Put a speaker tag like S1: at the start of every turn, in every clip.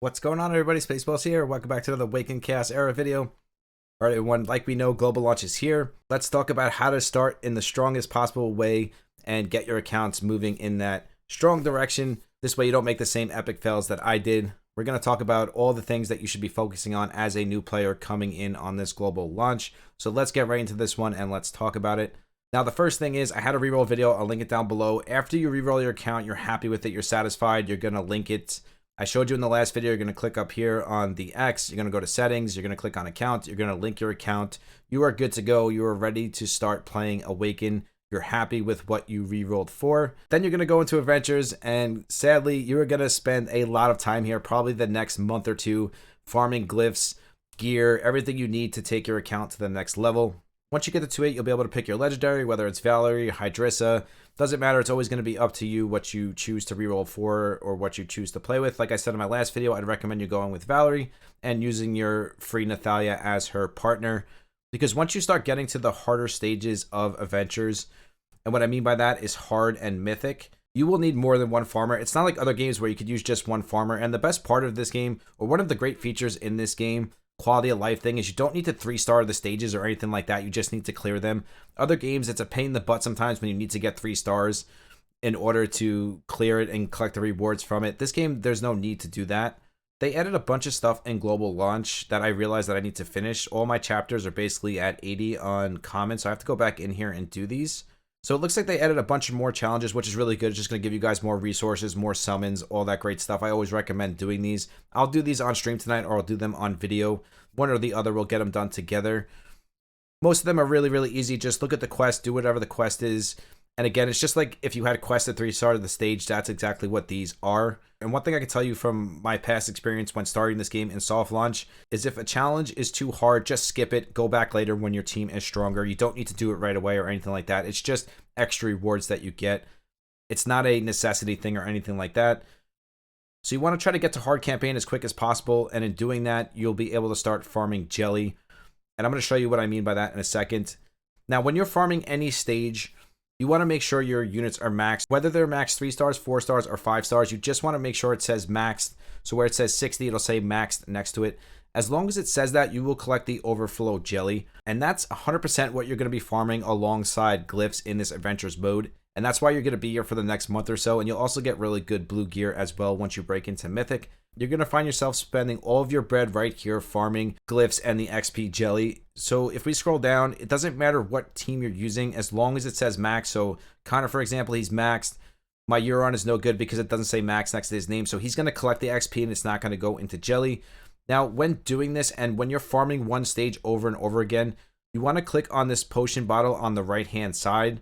S1: What's going on, everybody? Spaceballs here. Welcome back to another Awaken Chaos Era video. All right, everyone, like we know, global launch is here. Let's talk about how to start in the strongest possible way and get your accounts moving in that strong direction. This way you don't make the same epic fails that I did. We're going to talk about all the things that you should be focusing on as a new player coming in on this global launch. So let's get right into this one and let's talk about it. Now, the first thing is I had a reroll video. I'll link it down below. After you reroll your account, you're happy with it, you're satisfied, you're going to link it. I showed you in the last video, you're going to click up here on the X, you're going to go to settings, you're going to click on account, you're going to link your account. You are good to go. You are ready to start playing Awaken. You're happy with what you re-rolled for. Then you're going to go into adventures, and sadly, you are going to spend a lot of time here, probably the next month or two, farming glyphs, gear, everything you need to take your account to the next level. Once you get to 2-8, you'll be able to pick your legendary, whether it's Valerie, Hydrissa. Doesn't matter. It's always going to be up to you what you choose to reroll for or what you choose to play with. Like I said in my last video, I'd recommend you going with Valerie and using your free Nathalia as her partner. Because once you start getting to the harder stages of adventures, and what I mean by that is hard and mythic, you will need more than one farmer. It's not like other games where you could use just one farmer. And the best part of this game, or one of the great features in this game, quality of life thing, is you don't need to 3-star the stages or anything like that. You just need to clear them. Other games, it's a pain in the butt sometimes when you need to get 3 stars in order to clear it and collect the rewards from it. This game, there's no need to do that. They added a bunch of stuff in global launch that I realized that I need to finish. All my chapters are basically at 80 on common, so I have to go back in here and do these. So it looks like they added a bunch of more challenges, which is really good. It's just going to give you guys more resources, more summons, all that great stuff. I always recommend doing these. I'll do these on stream tonight, or I'll do them on video. One or the other, we'll get them done together. Most of them are really, really easy. Just look at the quest, do whatever the quest is. And again, it's just like if you had quested 3-star the stage, that's exactly what these are. And one thing I can tell you from my past experience when starting this game in soft launch is if a challenge is too hard, just skip it. Go back later when your team is stronger. You don't need to do it right away or anything like that. It's just extra rewards that you get. It's not a necessity thing or anything like that. So you want to try to get to hard campaign as quick as possible. And in doing that, you'll be able to start farming jelly. And I'm going to show you what I mean by that in a second. Now, when you're farming any stage, you want to make sure your units are maxed. Whether they're maxed 3 stars, 4 stars, or 5 stars, you just want to make sure it says maxed. So where it says 60, it'll say maxed next to it. As long as it says that, you will collect the overflow jelly. And that's 100% what you're going to be farming alongside glyphs in this adventures mode. And that's why you're going to be here for the next month or so. And you'll also get really good blue gear as well once you break into Mythic. You're going to find yourself spending all of your bread right here farming glyphs and the XP jelly. So if we scroll down, it doesn't matter what team you're using as long as it says max. So Connor, for example, he's maxed. My Euron is no good because it doesn't say max next to his name. So he's going to collect the XP and it's not going to go into jelly. Now, when doing this and when you're farming one stage over and over again, you want to click on this potion bottle on the right-hand side.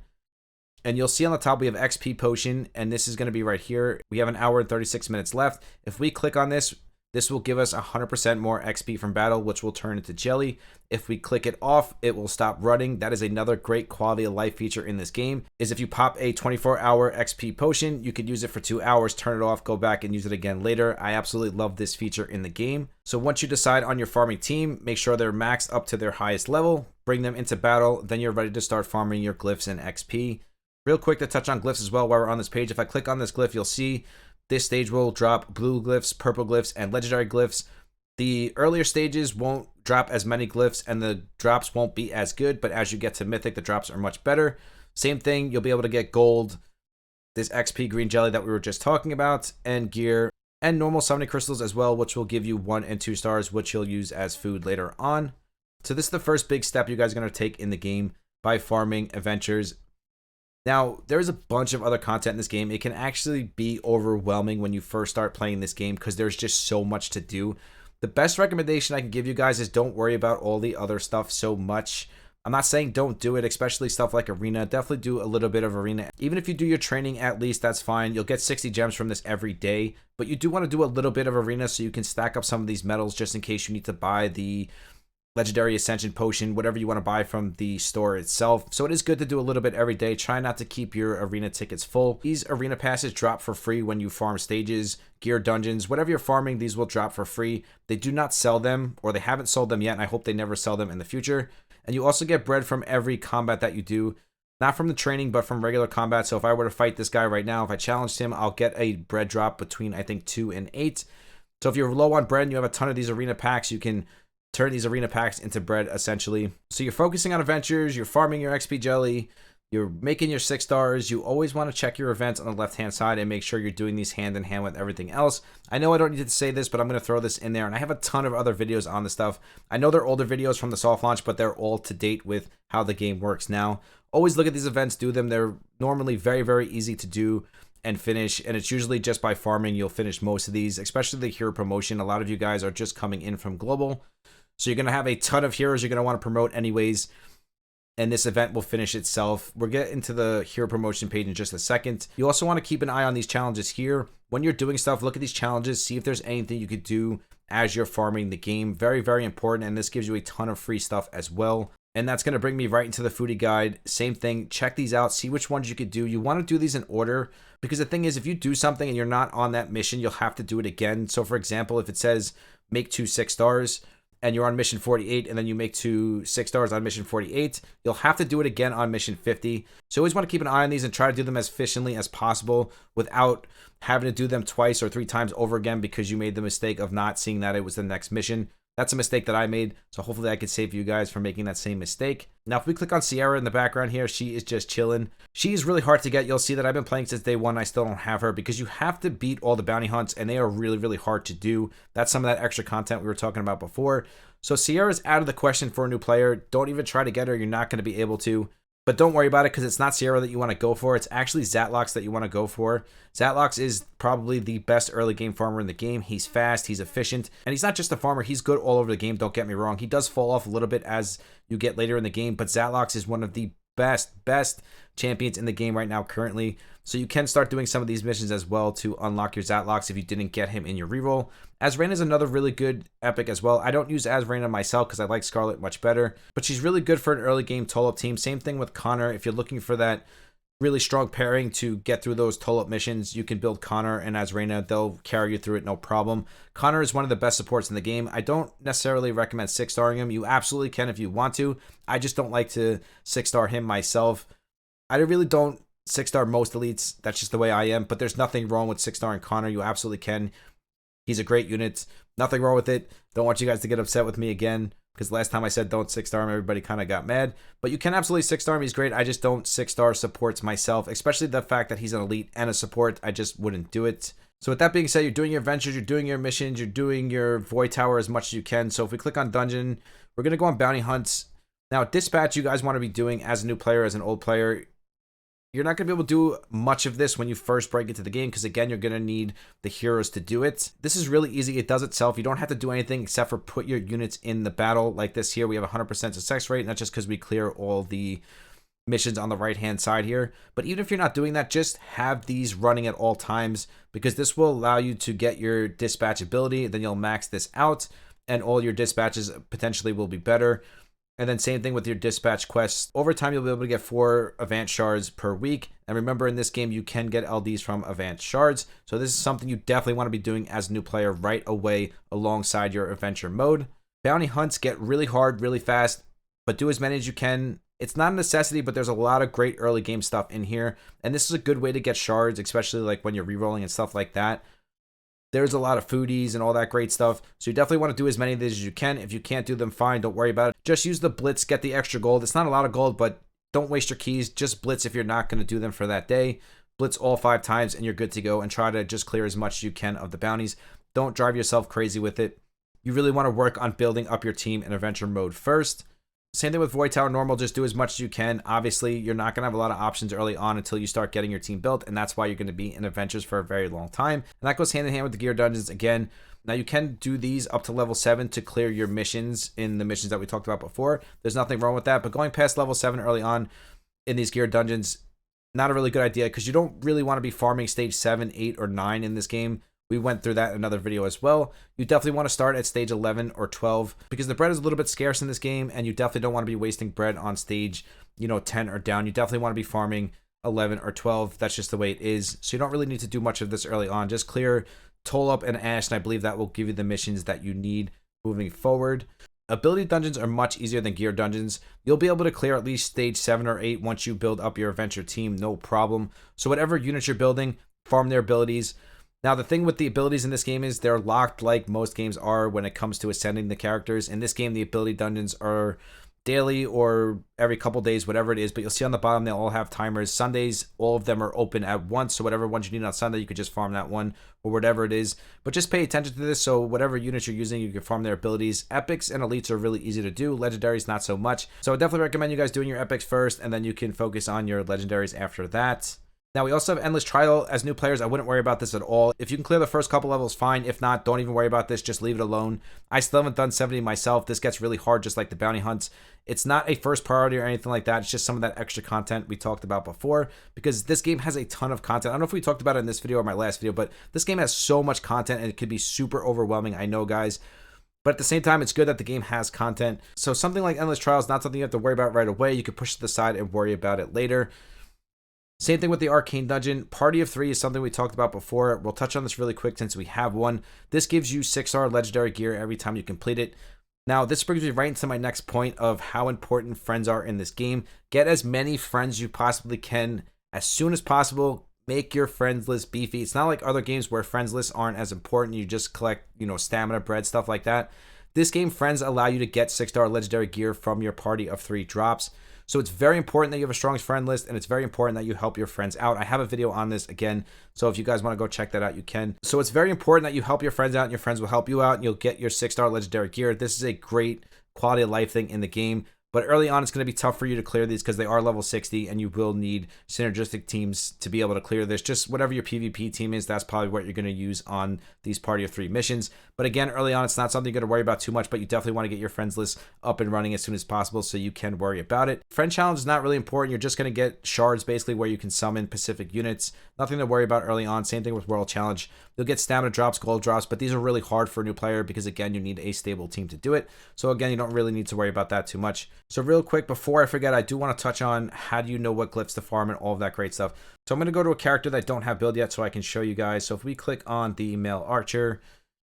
S1: And you'll see on the top we have XP potion, and this is going to be right here. We have an hour and 36 minutes left. If we click on this, this will give us 100% more XP from battle, which will turn into jelly. If we click it off, it will stop running. That is another great quality of life feature in this game, is if you pop a 24-hour XP potion, you could use it for 2 hours, turn it off, go back and use it again later. I absolutely love this feature in the game. So once you decide on your farming team, make sure they're maxed up to their highest level, bring them into battle, then you're ready to start farming your glyphs and XP. Real quick to touch on glyphs as well while we're on this page. If I click on this glyph, you'll see this stage will drop blue glyphs, purple glyphs, and legendary glyphs. The earlier stages won't drop as many glyphs and the drops won't be as good, but as you get to Mythic, the drops are much better. Same thing, you'll be able to get gold, this XP green jelly that we were just talking about, and gear, and normal summoning crystals as well, which will give you 1 and 2 stars, which you'll use as food later on. So this is the first big step you guys are going to take in the game by farming adventures. Now, there's a bunch of other content in this game. It can actually be overwhelming when you first start playing this game because there's just so much to do. The best recommendation I can give you guys is don't worry about all the other stuff so much. I'm not saying don't do it, especially stuff like arena. Definitely do a little bit of arena. Even if you do your training at least, that's fine. You'll get 60 gems from this every day. But you do want to do a little bit of arena so you can stack up some of these medals just in case you need to buy the legendary ascension potion, whatever you want to buy from the store itself. So it is good to do a little bit every day. Try not to keep your arena tickets full. These arena passes drop for free when you farm stages, gear dungeons, whatever you're farming, these will drop for free. They do not sell them, or they haven't sold them yet, and I hope they never sell them in the future. And you also get bread from every combat that you do. Not from the training, but from regular combat. So if I were to fight this guy right now, if I challenged him, I'll get a bread drop between, I think, 2 and 8. So if you're low on bread and you have a ton of these arena packs, you can turn these arena packs into bread essentially. So you're focusing on adventures, you're farming your XP jelly, you're making your 6 stars. You always want to check your events on the left hand side and make sure you're doing these hand in hand with everything else. I know I don't need to say this, but I'm going to throw this in there, and I have a ton of other videos on the stuff. I know they're older videos from the soft launch, but they're all to date with how the game works now. Always look at these events, do them. They're normally very, very easy to do and finish, and it's usually just by farming you'll finish most of these, especially the hero promotion. A lot of you guys are just coming in from global, so you're going to have a ton of heroes you're going to want to promote anyways, and this event will finish itself. We'll get into the hero promotion page in just a second. You also want to keep an eye on these challenges here. When you're doing stuff, look at these challenges, see if there's anything you could do as you're farming the game. Very, very important, and this gives you a ton of free stuff as well. And that's going to bring me right into the foodie guide. Same thing, check these out, see which ones you could do. You want to do these in order, because the thing is, if you do something and you're not on that mission, you'll have to do it again. So for example, if it says make 2 6 stars and you're on mission 48 and then you make 2 6 stars on mission 48, you'll have to do it again on mission 50. So always want to keep an eye on these and try to do them as efficiently as possible without having to do them twice or 3 times over again because you made the mistake of not seeing that it was the next mission. That's a mistake that I made, so hopefully I could save you guys from making that same mistake. Now, if we click on Sierra in the background here, she is just chilling. She's really hard to get. You'll see that I've been playing since day 1. I still don't have her because you have to beat all the bounty hunts, and they are really, really hard to do. That's some of that extra content we were talking about before. So Sierra's out of the question for a new player. Don't even try to get her. You're not going to be able to. But don't worry about it because it's not Sierra that you want to go for. It's actually Zatlox that you want to go for. Zatlox is probably the best early game farmer in the game. He's fast, he's efficient, and he's not just a farmer. He's good all over the game, don't get me wrong. He does fall off a little bit as you get later in the game, but Zatlox is one of the best champions in the game right now currently. So you can start doing some of these missions as well to unlock your Zatlox if you didn't get him in your reroll. Azraina is another really good epic as well. I don't use Azraina myself because I like Scarlet much better, but she's really good for an early game toll-up team. Same thing with Connor. If you're looking for that really strong pairing to get through those toll-up missions, you can build Connor and Azraina. They'll carry you through it, no problem. Connor is one of the best supports in the game. I don't necessarily recommend 6-starring him. You absolutely can if you want to. I just don't like to 6-star him myself. I really don't 6-star most elites. That's just the way I am, but there's nothing wrong with 6-starring Connor. You absolutely can. He's a great unit. Nothing wrong with it. Don't want you guys to get upset with me again, because last time I said don't 6-star him, everybody kind of got mad. But you can absolutely 6-star him. He's great. I just don't 6-star supports myself, especially the fact that he's an elite and a support. I just wouldn't do it. So with that being said, you're doing your adventures, you're doing your missions, you're doing your void tower as much as you can. So if we click on dungeon, we're going to go on bounty hunts. Now, dispatch you guys want to be doing as a new player, as an old player. You're not going to be able to do much of this when you first break into the game because, again, you're going to need the heroes to do it. This is really easy. It does itself. You don't have to do anything except for put your units in the battle like this here. We have 100% success rate, and that's just because we clear all the missions on the right-hand side here. But even if you're not doing that, just have these running at all times because this will allow you to get your dispatch ability. Then you'll max this out, and all your dispatches potentially will be better. And then same thing with your dispatch quests. Over time, you'll be able to get 4 advanced shards per week. And remember, in this game, you can get LDs from advanced shards. So this is something you definitely want to be doing as a new player right away alongside your adventure mode. Bounty hunts get really hard, really fast, but do as many as you can. It's not a necessity, but there's a lot of great early game stuff in here. And this is a good way to get shards, especially like when you're rerolling and stuff like that. There's a lot of foodies and all that great stuff. So you definitely want to do as many of these as you can. If you can't do them, fine. Don't worry about it. Just use the blitz, get the extra gold. It's not a lot of gold, but don't waste your keys. Just blitz if you're not going to do them for that day. Blitz all 5 times and you're good to go, and try to just clear as much as you can of the bounties. Don't drive yourself crazy with it. You really want to work on building up your team in adventure mode first. Same thing with Void Tower normal, just do as much as you can. Obviously, you're not going to have a lot of options early on until you start getting your team built, and that's why you're going to be in adventures for a very long time. And that goes hand in hand with the gear dungeons again. Now, you can do these up to level 7 to clear your missions in the missions that we talked about before. There's nothing wrong with that, but going past level 7 early on in these gear dungeons, not a really good idea because you don't really want to be farming stage 7, 8, or 9 in this game. We went through that in another video as well. You definitely want to start at stage 11 or 12 because the bread is a little bit scarce in this game, and you definitely don't want to be wasting bread on stage, 10 or down. You definitely want to be farming 11 or 12. That's just the way it is. So you don't really need to do much of this early on. Just clear Toll Up and Ash, and I believe that will give you the missions that you need moving forward. Ability dungeons are much easier than gear dungeons. You'll be able to clear at least stage 7 or 8 once you build up your adventure team, no problem. So whatever units you're building, farm their abilities. Now, the thing with the abilities in this game is they're locked like most games are when it comes to ascending the characters. In this game, the ability dungeons are daily or every couple days, whatever it is. But you'll see on the bottom, they all have timers. Sundays, all of them are open at once. So whatever ones you need on Sunday, you could just farm that one or whatever it is. But just pay attention to this. So whatever units you're using, you can farm their abilities. Epics and elites are really easy to do. Legendaries, not so much. So I definitely recommend you guys doing your epics first, and then you can focus on your legendaries after that. Now, we also have Endless Trial. As new players, I wouldn't worry about this at all. If you can clear the first couple levels, fine. If not, don't even worry about this. Just leave it alone. I still haven't done 70 myself. This gets really hard, just like the bounty hunts. It's not a first priority or anything like that. It's just some of that extra content we talked about before, because this game has a ton of content. I don't know if we talked about it in this video or my last video, but this game has so much content, and it could be super overwhelming. I know, guys. But at the same time, it's good that the game has content. So something like Endless Trial is not something you have to worry about right away. You can push it to the side and worry about it later. Same thing with the Arcane Dungeon. Party of 3 is something we talked about before. We'll touch on this really quick since we have one. This gives you 6-star legendary gear every time you complete it. Now, this brings me right into my next point of how important friends are in this game. Get as many friends you possibly can as soon as possible. Make your friends list beefy. It's not like other games where friends lists aren't as important. You just collect, stamina, bread, stuff like that. This game, friends allow you to get 6-star legendary gear from your party of 3 drops. So it's very important that you have a strong friend list, and it's very important that you help your friends out. I have a video on this again, so if you guys want to go check that out, you can. So it's very important that you help your friends out, and your friends will help you out, and you'll get your 6-star legendary gear. This is a great quality of life thing in the game. But early on, it's going to be tough for you to clear these because they are level 60, and you will need synergistic teams to be able to clear this. Just whatever your PvP team is, that's probably what you're going to use on these Party of 3 missions. But again, early on, it's not something you're going to worry about too much, but you definitely want to get your friends list up and running as soon as possible so you can worry about it. Friend challenge is not really important. You're just going to get shards, basically, where you can summon Pacific units. Nothing to worry about early on. Same thing with World Challenge. You'll get stamina drops, gold drops, but these are really hard for a new player because, again, you need a stable team to do it. So, again, you don't really need to worry about that too much. So, real quick, before I forget, I do want to touch on how do you know what glyphs to farm and all of that great stuff. So, I'm going to go to a character that I don't have build yet so I can show you guys. So, if we click on the male archer,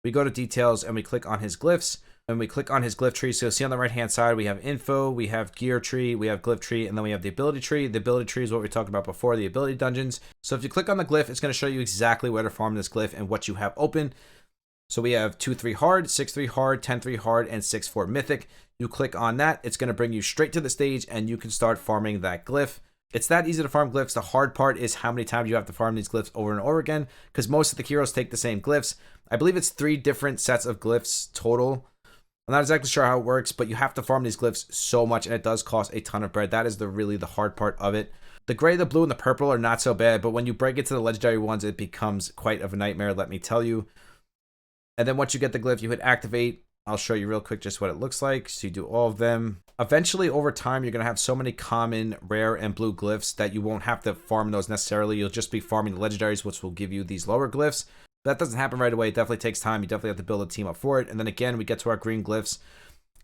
S1: we go to details and we click on his glyphs, and we click on his glyph tree. So you'll see on the right hand side, we have info, we have gear tree, we have glyph tree, and then we have the ability tree. The ability tree is what we talked about before, the ability dungeons. So if you click on the glyph, it's going to show you exactly where to farm this glyph and what you have open. So we have 2-3 hard, 6-3 hard, 10-3 hard, and 6-4 mythic. You click on that, it's going to bring you straight to the stage and you can start farming that glyph. It's that easy to farm glyphs. The hard part is how many times you have to farm these glyphs over and over again, because most of the heroes take the same glyphs. I believe it's 3 different sets of glyphs total. I'm not exactly sure how it works, but you have to farm these glyphs so much, and it does cost a ton of bread. That is really the hard part of it. The gray, the blue, and the purple are not so bad, but when you break it to the legendary ones, it becomes quite of a nightmare, let me tell you. And then once you get the glyph, you hit activate. I'll show you real quick just what it looks like. So you do all of them. Eventually, over time, you're going to have so many common, rare, and blue glyphs that you won't have to farm those necessarily. You'll just be farming the legendaries, which will give you these lower glyphs. But that doesn't happen right away. It definitely takes time. You definitely have to build a team up for it. And then again, we get to our green glyphs.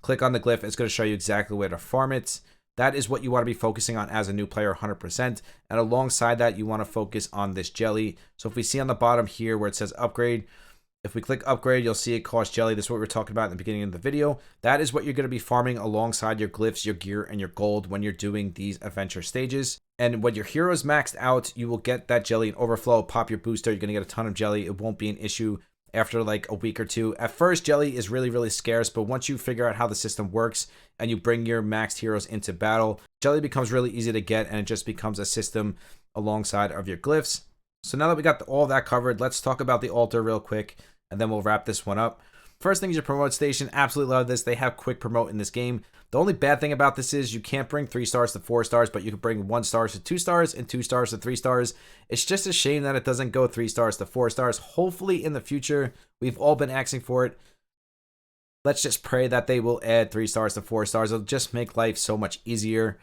S1: Click on the glyph. It's going to show you exactly where to farm it. That is what you want to be focusing on as a new player 100%. And alongside that, you want to focus on this jelly. So if we see on the bottom here where it says upgrade, if we click upgrade, you'll see it costs jelly. This is what we were talking about in the beginning of the video. That is what you're going to be farming alongside your glyphs, your gear, and your gold when you're doing these adventure stages. And when your hero is maxed out, you will get that jelly and overflow, pop your booster. You're going to get a ton of jelly. It won't be an issue after like a week or two. At first, jelly is really, really scarce, but once you figure out how the system works and you bring your maxed heroes into battle, jelly becomes really easy to get, and it just becomes a system alongside of your glyphs. So now that we got all that covered, let's talk about the altar real quick, and then we'll wrap this one up. First thing is your promote station. Absolutely love this. They have quick promote in this game. The only bad thing about this is you can't bring 3 stars to 4 stars, but you can bring 1 stars to 2 stars and 2 stars to 3 stars. It's just a shame that it doesn't go 3 stars to 4 stars. Hopefully in the future, we've all been asking for it. Let's just pray that they will add 3 stars to 4 stars. It'll just make life so much easier.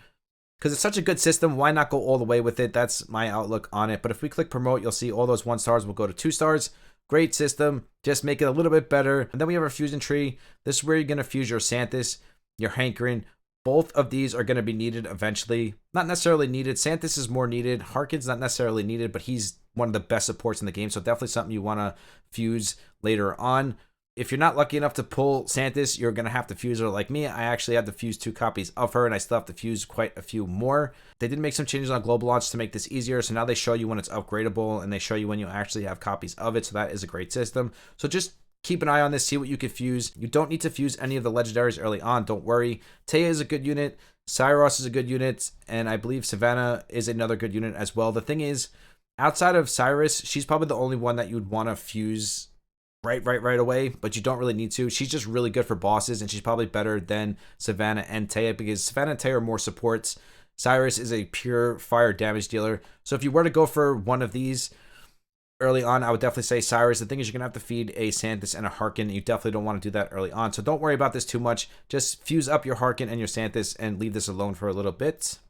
S1: Because it's such a good system, why not go all the way with it? That's my outlook on it. But if we click promote, you'll see all those 1 stars will go to 2 stars. Great system. Just make it a little bit better. And then we have our fusion tree. This is where you're going to fuse your Santis, your Hankrin. Both of these are going to be needed eventually. Not necessarily needed. Santis is more needed. Harkin's not necessarily needed, but he's one of the best supports in the game. So definitely something you want to fuse later on. If you're not lucky enough to pull Santis, you're going to have to fuse her like me. I actually had to fuse 2 copies of her, and I still have to fuse quite a few more. They did make some changes on global launch to make this easier, so now they show you when it's upgradable, and they show you when you actually have copies of it, so that is a great system. So just keep an eye on this, see what you can fuse. You don't need to fuse any of the legendaries early on, don't worry. Taya is a good unit, Cyros is a good unit, and I believe Savannah is another good unit as well. The thing is, outside of Cyrus, she's probably the only one that you'd want to fuse right away, but you don't really need to. She's just really good for bosses, and she's probably better than Savannah and Taya, because Savannah and Taya are more supports. Cyrus is a pure fire damage dealer. So if you were to go for one of these early on, I would definitely say Cyrus. The thing is, you're gonna have to feed a Santis and a Harkin. You definitely don't want to do that early on, so don't worry about this too much. Just fuse up your Harkin and your Santis and leave this alone for a little bit.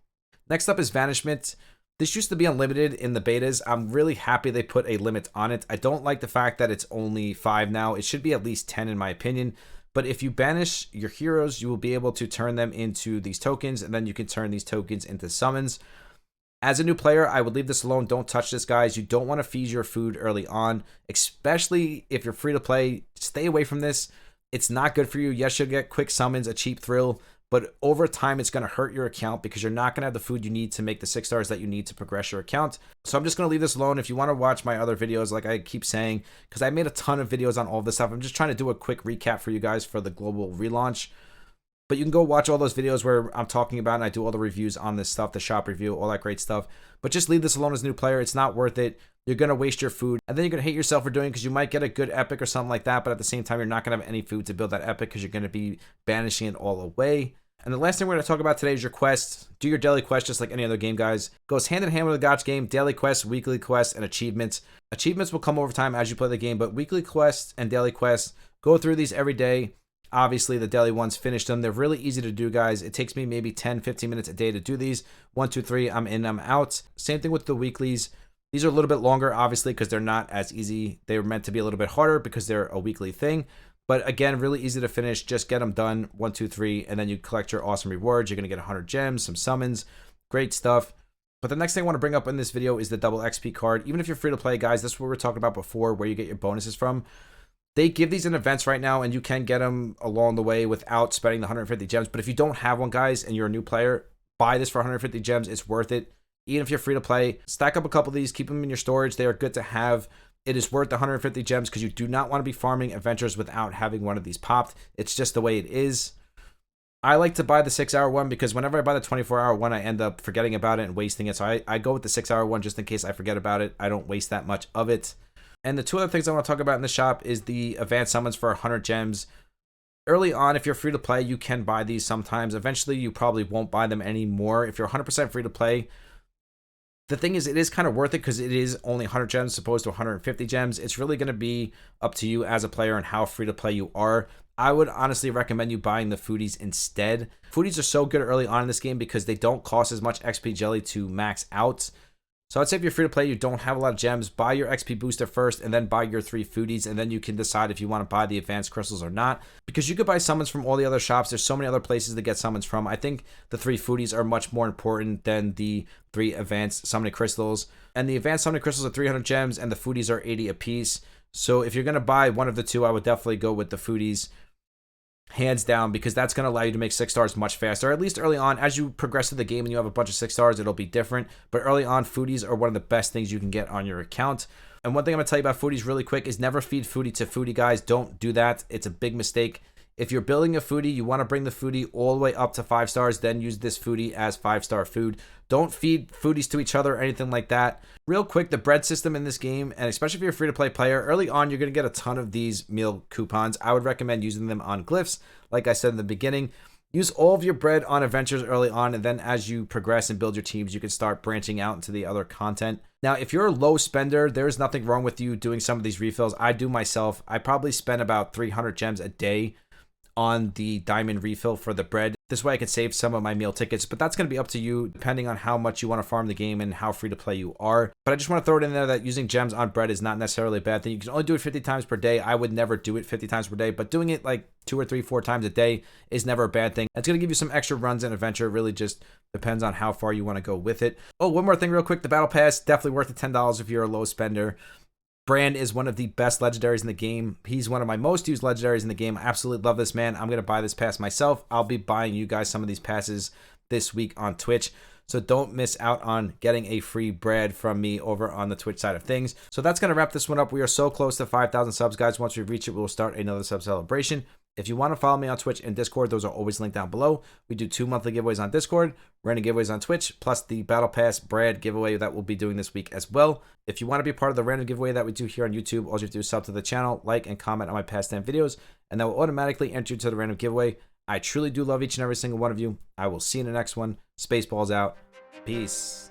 S1: Next up is Vanishment. This used to be unlimited in the betas. I'm really happy they put a limit on it. I don't like the fact that it's only 5 now. It should be at least 10 in my opinion. But if you banish your heroes, you will be able to turn them into these tokens, and then you can turn these tokens into summons. As a new player, I would leave this alone. Don't touch this, guys. You don't want to feed your food early on, especially if you're free to play. Stay away from this. It's not good for you. Yes, you'll get quick summons, a cheap thrill, but over time, it's going to hurt your account because you're not going to have the food you need to make the 6 stars that you need to progress your account. So I'm just going to leave this alone. If you want to watch my other videos, like I keep saying, because I made a ton of videos on all of this stuff, I'm just trying to do a quick recap for you guys for the global relaunch. But you can go watch all those videos where I'm talking about and I do all the reviews on this stuff, the shop review, all that great stuff. But just leave this alone as a new player. It's not worth it. You're going to waste your food, and then you're going to hate yourself for doing it because you might get a good epic or something like that, but at the same time, you're not going to have any food to build that epic because you're going to be banishing it all away. And the last thing we're going to talk about today is your quests. Do your daily quests just like any other game, guys. Goes hand in hand with the gacha game. Daily quests, weekly quests, and achievements. Achievements will come over time as you play the game, but weekly quests and daily quests, go through these every day. Obviously, the daily ones, finish them. They're really easy to do, guys. It takes me maybe 10, 15 minutes a day to do these. 1, 2, 3, I'm in, I'm out. Same thing with the weeklies. These are a little bit longer, obviously, because they're not as easy. They were meant to be a little bit harder because they're a weekly thing. But again, really easy to finish. Just get them done. 1, 2, 3, and then you collect your awesome rewards. You're going to get 100 gems, some summons. Great stuff. But the next thing I want to bring up in this video is the double XP card. Even if you're free to play, guys, this is what we were talking about before, where you get your bonuses from. They give these in events right now, and you can get them along the way without spending the 150 gems. But if you don't have one, guys, and you're a new player, buy this for 150 gems. It's worth it. Even if you're free to play, stack up a couple of these, keep them in your storage. They are good to have. It is worth the 150 gems because you do not want to be farming adventures without having one of these popped. It's just the way it is. I like to buy the 6-hour one because whenever I buy the 24-hour one, I end up forgetting about it and wasting it. So I go with the 6-hour one just in case I forget about it. I don't waste that much of it. And the 2 other things I want to talk about in the shop is the advanced summons for 100 gems. Early on, if you're free to play, you can buy these sometimes. Eventually, you probably won't buy them anymore. If you're 100% free to play, the thing is, it is kind of worth it because it is only 100 gems as opposed to 150 gems. It's really going to be up to you as a player and how free to play you are. I would honestly recommend you buying the Foodies instead. Foodies are so good early on in this game because they don't cost as much XP jelly to max out. So I'd say if you're free to play, you don't have a lot of gems, buy your XP booster first and then buy your 3 Foodies, and then you can decide if you want to buy the advanced crystals or not. Because you could buy summons from all the other shops. There's so many other places to get summons from. I think the 3 Foodies are much more important than the 3 advanced summoning crystals. And the advanced summoning crystals are 300 gems and the Foodies are 80 apiece. So if you're going to buy one of the 2, I would definitely go with the Foodies. Hands down, because that's going to allow you to make 6 stars much faster, at least early on. As you progress through the game and you have a bunch of 6 stars, it'll be different. But early on, Foodies are one of the best things you can get on your account. And one thing I'm going to tell you about Foodies really quick is never feed Foodie to Foodie, guys. Don't do that. It's a big mistake. If you're building a Foodie, you want to bring the Foodie all the way up to 5 stars, then use this Foodie as 5-star food. Don't feed Foodies to each other or anything like that. Real quick, the bread system in this game, and especially if you're a free-to-play player, early on, you're going to get a ton of these meal coupons. I would recommend using them on Glyphs, like I said in the beginning. Use all of your bread on adventures early on, and then as you progress and build your teams, you can start branching out into the other content. Now, if you're a low spender, there's nothing wrong with you doing some of these refills. I do myself. I probably spend about 300 gems a day on the diamond refill for the bread. This way I can save some of my meal tickets, but that's going to be up to you depending on how much you want to farm the game and how free to play you are. But I just want to throw it in there that using gems on bread is not necessarily a bad thing. You can only do it 50 times per day. I would never do it 50 times per day, but doing it like 2 or 3, 4 times a day is never a bad thing. It's going to give you some extra runs in adventure. It really just depends on how far you want to go with it. Oh, one more thing real quick. The battle pass, definitely worth the $10 if you're a low spender. Brand is one of the best legendaries in the game. He's one of my most used legendaries in the game. I absolutely love this man. I'm going to buy this pass myself. I'll be buying you guys some of these passes this week on Twitch. So don't miss out on getting a free Brad from me over on the Twitch side of things. So that's going to wrap this one up. We are so close to 5,000 subs, guys. Once we reach it, we will start another sub celebration. If you want to follow me on Twitch and Discord, those are always linked down below. We do 2 monthly giveaways on Discord, random giveaways on Twitch, plus the Battle Pass Brad giveaway that we'll be doing this week as well. If you want to be part of the random giveaway that we do here on YouTube, all you have to do is sub to the channel, like, and comment on my past 10 videos, and that will automatically enter you to the random giveaway. I truly do love each and every single one of you. I will see you in the next one. Spaceballs out. Peace.